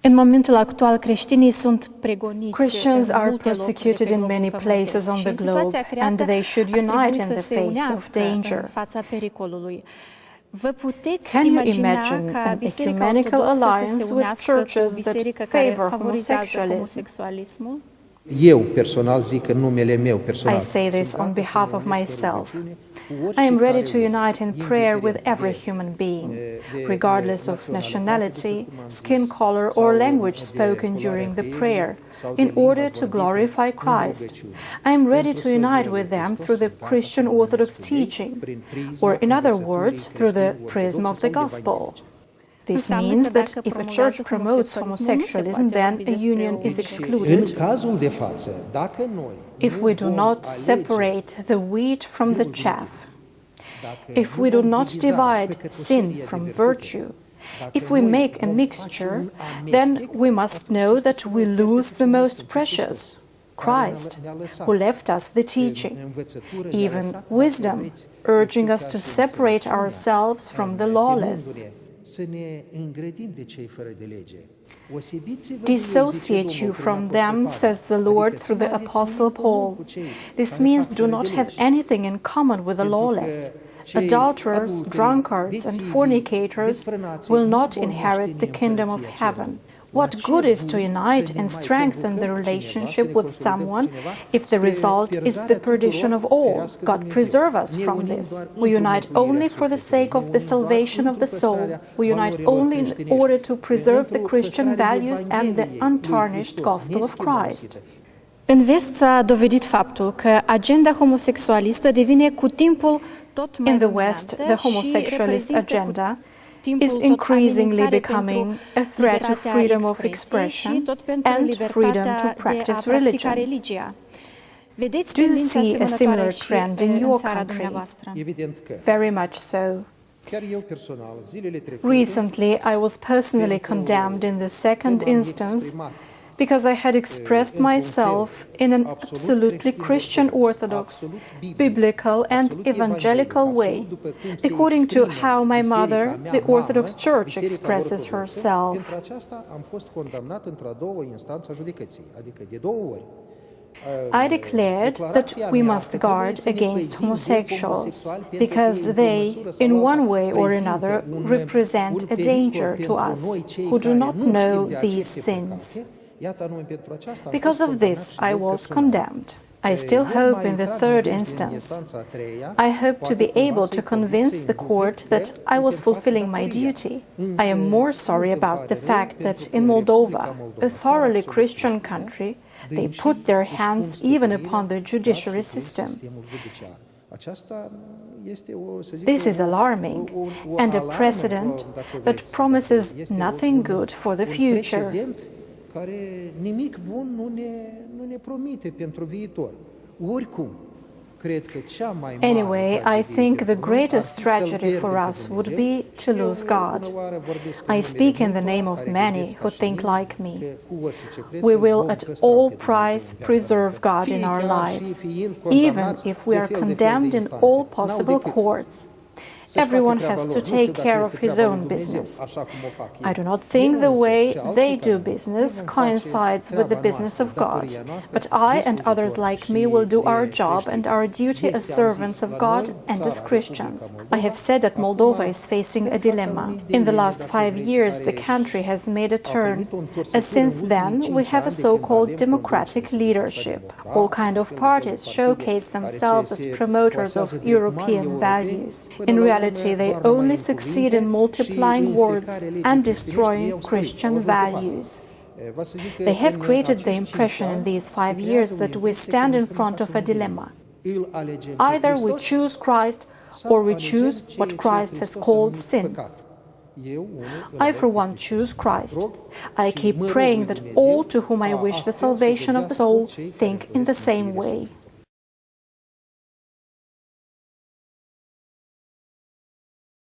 În momentul actual, creștinii sunt pregoniți. Christians are persecuted in many places on the globe, and they should unite in the face of danger. Can you imagine an ecumenical alliance with churches that favor homosexualism? Eu personal zic în numele meu personal. I say this on behalf of myself. I am ready to unite in prayer with every human being, regardless of nationality, skin color, or language spoken during the prayer, in order to glorify Christ. I am ready to unite with them through the Christian Orthodox teaching, or in other words, through the prism of the gospel. This means that if a church promotes homosexualism, then a union is excluded. If we do not separate the wheat from the chaff, if we do not divide sin from virtue, if we make a mixture, then we must know that we lose the most precious, Christ, who left us the teaching, even wisdom, urging us to separate ourselves from the lawless. Dissociate you from them, says the Lord through the Apostle Paul. This means do not have anything in common with the lawless. Adulterers, drunkards, and fornicators will not inherit the kingdom of heaven. What good is to unite and strengthen the relationship with someone if the result is the perdition of all? God preserve us from this. We unite only for the sake of the salvation of the soul. We unite only in order to preserve the Christian values and the untarnished gospel of Christ. În vest s-a dovedit faptul că agenda homosexualistă devine cu timpul tot mai In the West, the homosexualist agenda is increasingly becoming a threat to freedom of expression and freedom to practice religion. Do you see a similar trend in your country? Very much so. Recently, I was personally condemned in the second instance because I had expressed myself in an absolutely Christian Orthodox, biblical and evangelical way, according to how my mother, the Orthodox Church, expresses herself. I declared that we must guard against homosexuals because they, in one way or another, represent a danger to us who do not know these sins. Because of this, I was condemned. I still hope in the third instance. I hope to be able to convince the court that I was fulfilling my duty. I am more sorry about the fact that in Moldova, a thoroughly Christian country, they put their hands even upon the judiciary system. This is alarming and a precedent that promises nothing good for the future. Care nimic bun nu ne promite pentru viitor. Oricum, cred că cea mai mare Anyway, I think the greatest tragedy for us would be to lose God. I speak in the name of many who think like me. We will at all price preserve God in our lives, even if we are condemned in all possible courts. Everyone has to take care of his own business. I do not think the way they do business coincides with the business of God, but I and others like me will do our job and our duty as servants of God and as Christians. I have said that Moldova is facing a dilemma. In the last 5 years, the country has made a turn, as since then we have a so-called democratic leadership. All kinds of parties showcase themselves as promoters of European values. In reality, they only succeed in multiplying words and destroying Christian values. They have created the impression in these 5 years that we stand in front of a dilemma. Either we choose Christ or we choose what Christ has called sin. I, for one, choose Christ. I keep praying that all to whom I wish the salvation of the soul think in the same way.